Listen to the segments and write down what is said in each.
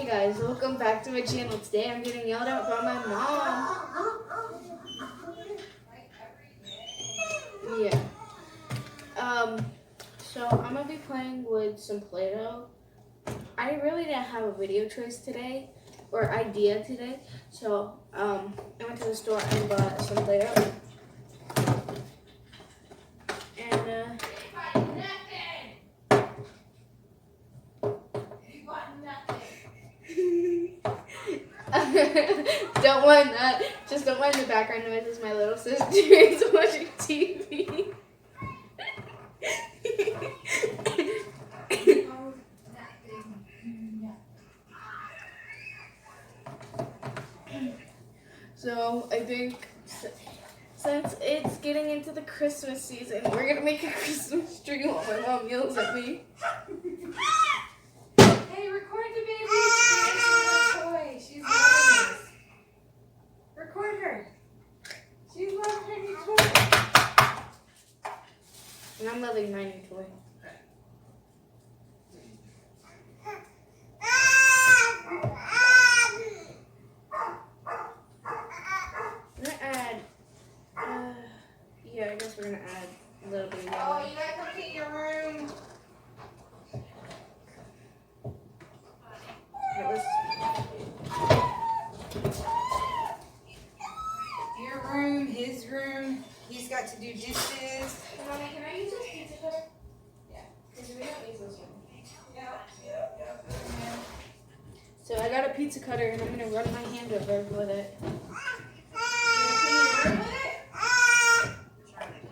guys, welcome back to my channel. Today I'm getting yelled at by my mom. Yeah. So I'm gonna be playing with some Play-Doh. I really didn't have a video choice today, or idea today. So I went to the store and bought some Play-Doh. And don't mind that. Just don't mind the background noises. My little sister is watching TV. So I think since it's getting into the Christmas season, we're gonna make a Christmas tree while my mom yells at me. Hey, record the baby. She's a toy. She's loving this. Record her. She's loving her new toy. And I'm loving my new toy. I'm gonna add, yeah, I guess we're gonna add a little bit of yellow. Oh, you gotta come clean your room. Your room, his room. He's got to do dishes. Mommy, can I use this pizza cutter? Yeah, because we don't use this one. Yeah. So I got a pizza cutter and I'm gonna run my hand over with it.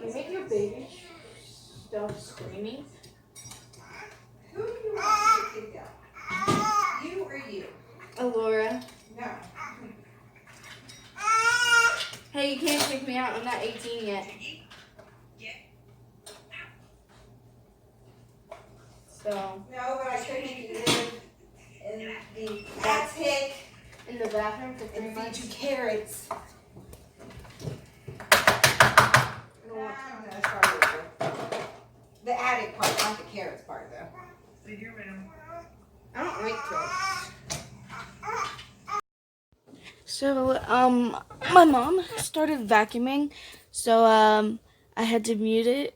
You make your baby stop screaming. Who do you want to kick out? You or you? Alora. No. Hey, you can't kick me out. I'm not 18 yet. So. No, but I could make you live in the attic In the bathroom for 3 and feed months. you carrots. I don't want I don't know, that's probably true. The attic part, not the carrots part, though. So your room. I don't like carrots. So, my mom started vacuuming, so, I had to mute it.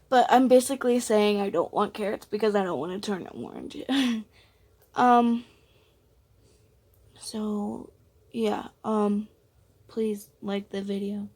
But I'm basically saying I don't want carrots because I don't want to turn orange. So, yeah, please like the video.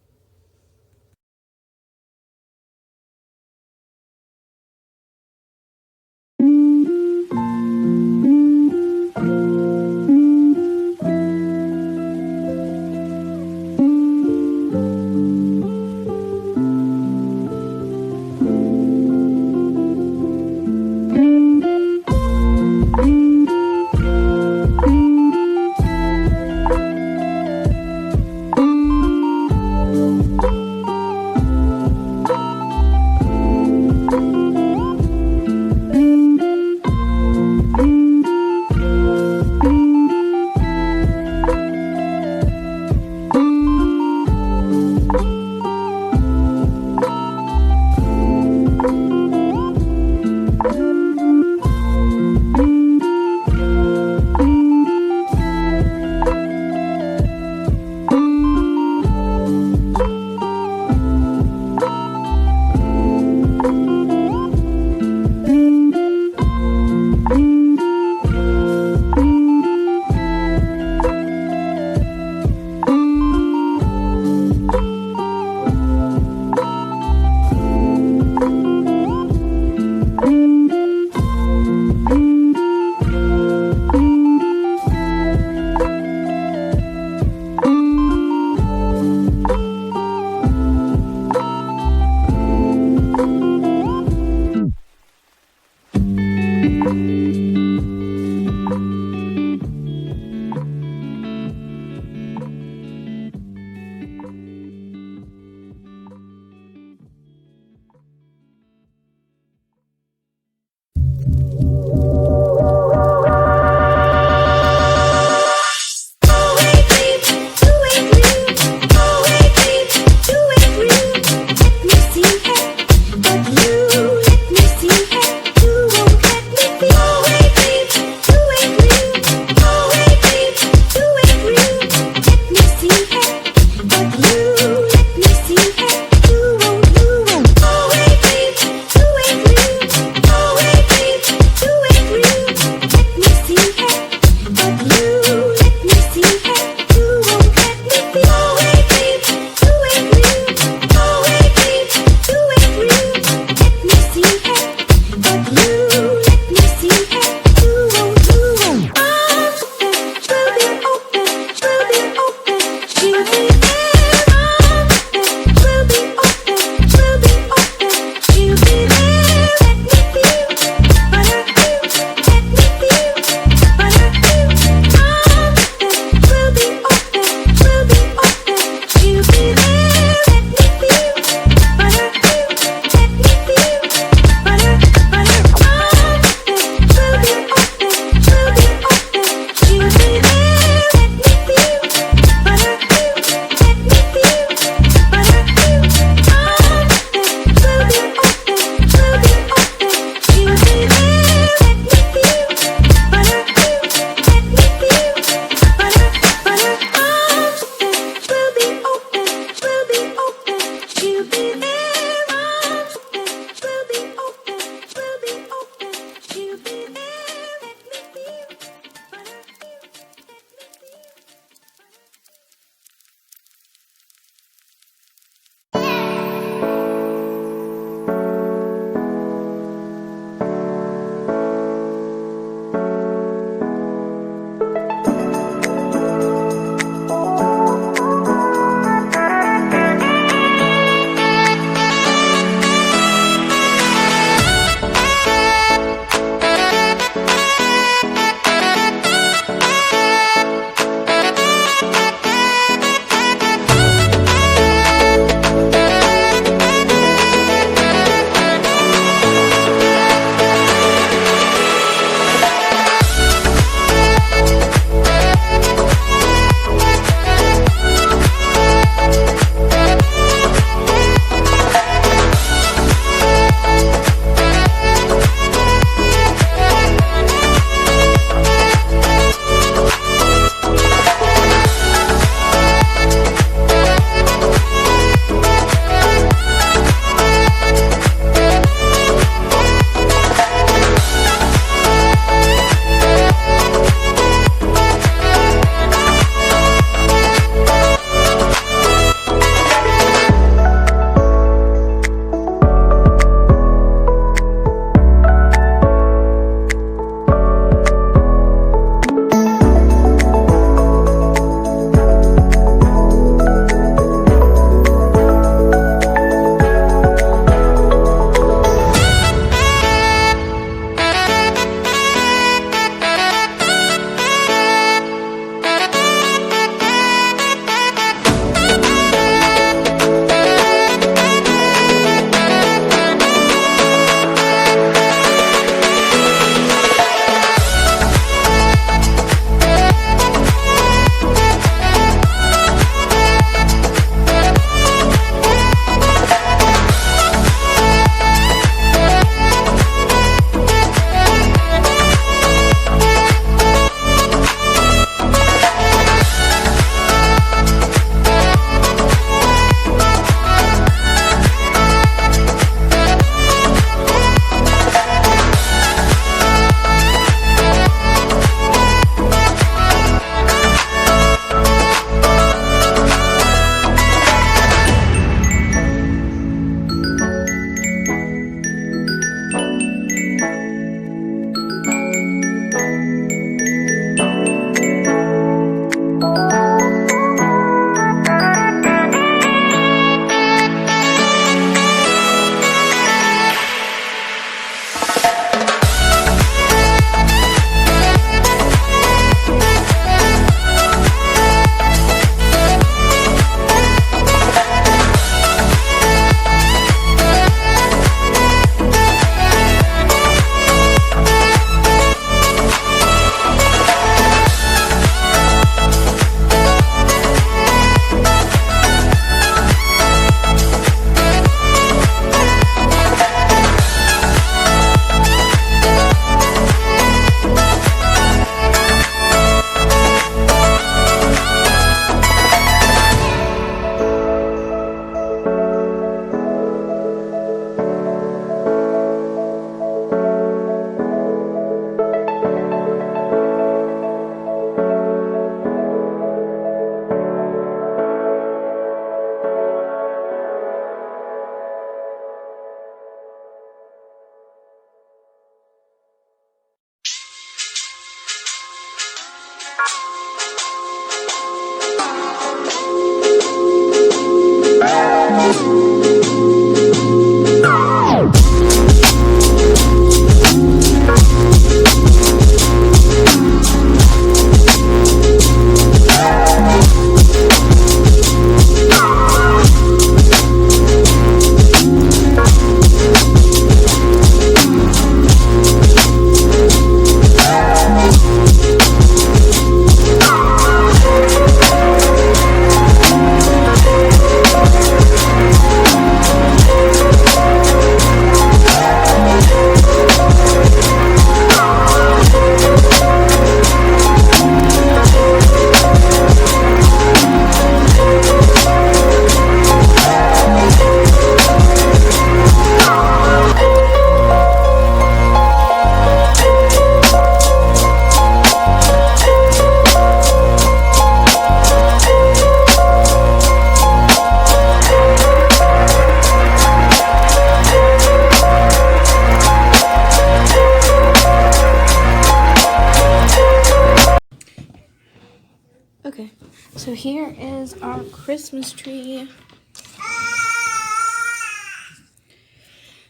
Okay, so here is our Christmas tree.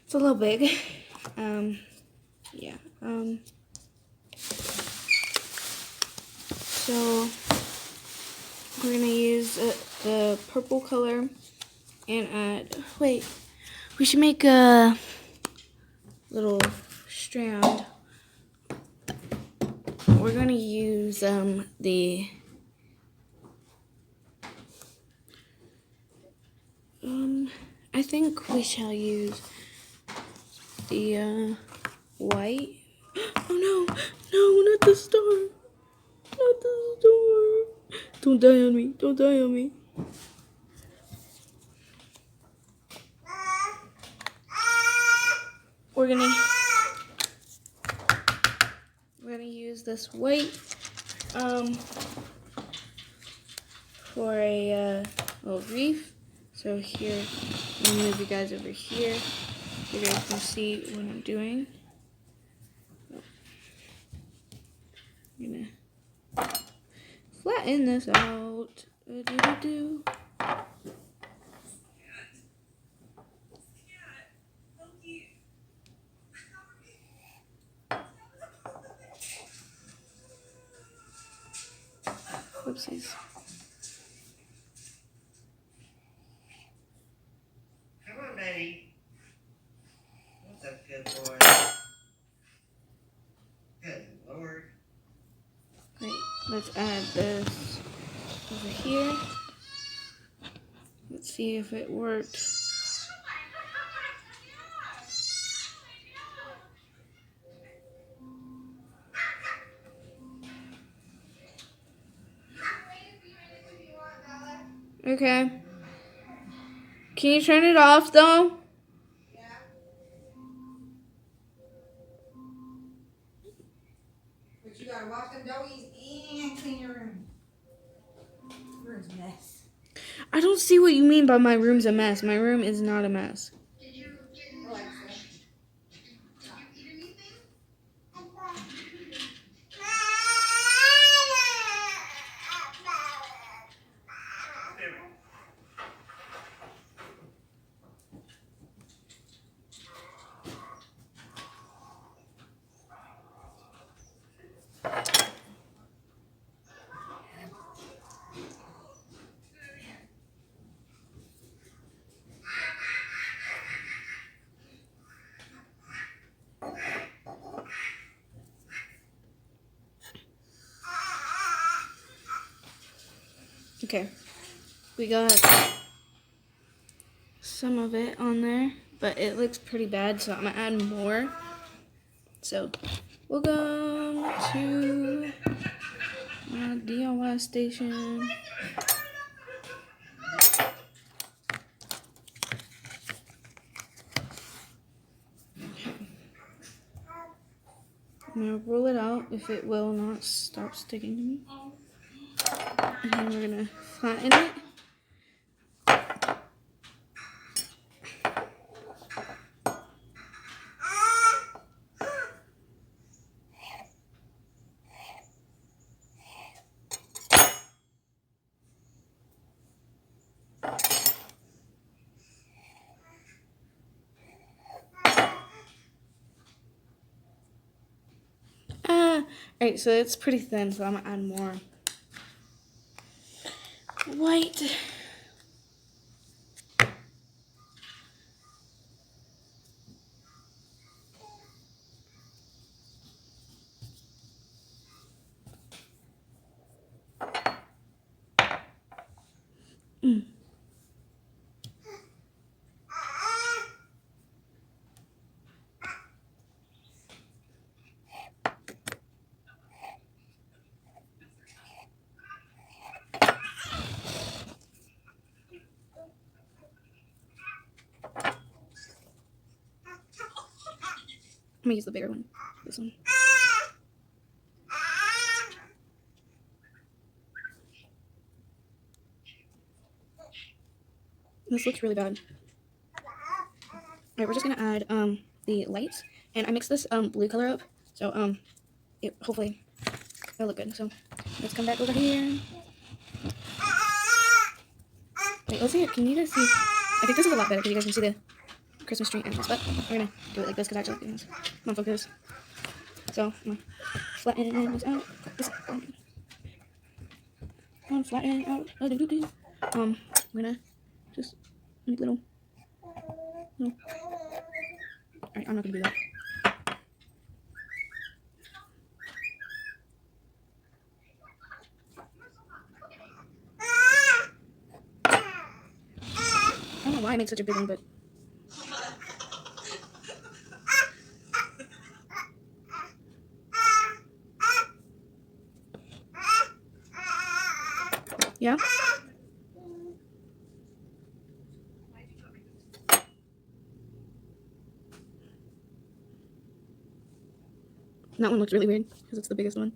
It's a little big. Yeah. So we're gonna use the purple color and add. Wait, we should make a little strand. We're gonna use I think we shall use the white. Oh no, no, not the star. Not the star. Don't die on me. Don't die on me. We're gonna use this white for a little wreath. So here, I'm gonna move you guys over here. You guys can see what I'm doing. I'm gonna flatten this out. Do-do-do-do. Whoopsies. Come on, Betty. What's up, good boy? Good Lord. Wait, let's add this over here. Let's see if it worked. Okay. Can you turn it off though? Yeah. But you gotta wash them doggies and clean your room. Your room's a mess. I don't see what you mean by my room's a mess. My room is not a mess. Alexa. Okay. We got some of it on there, but it looks pretty bad, so I'm gonna add more. So, welcome to my DIY station. I'm gonna roll it out if it will not stop sticking to me. And then we're gonna flatten it. Alright, so it's pretty thin, so I'm gonna add more white. I'm gonna use the bigger one. This one. This looks really bad. Alright, we're just gonna add the lights, and I mixed this blue color up, so it hopefully it'll look good. So let's come back over here. Wait, let's see it. Can you guys see? I think this is a lot better because you guys can see the Christmas tree entrance, but we're gonna do it like this because I actually like doing this. Come on, focus. So I'm gonna flatten this out. Flatten out. I'm gonna just make little. No. Alright, I'm not gonna do that. I don't know why I made such a big one, but yeah. That one looks really weird because it's the biggest one.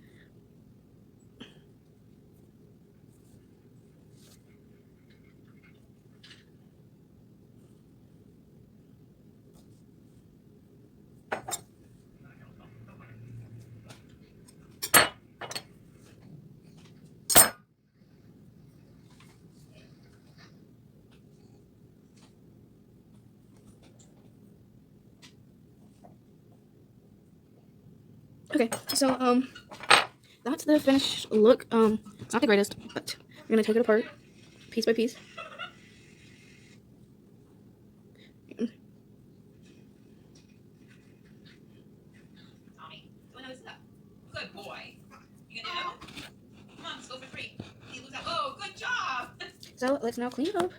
Okay, so that's the finished look. It's not the greatest, but we're gonna take it apart piece by piece. Tommy, doing this stuff. Good boy. You gonna do it? Come on, let's go for 3. You lose out. Oh, good job. So let's now clean it up.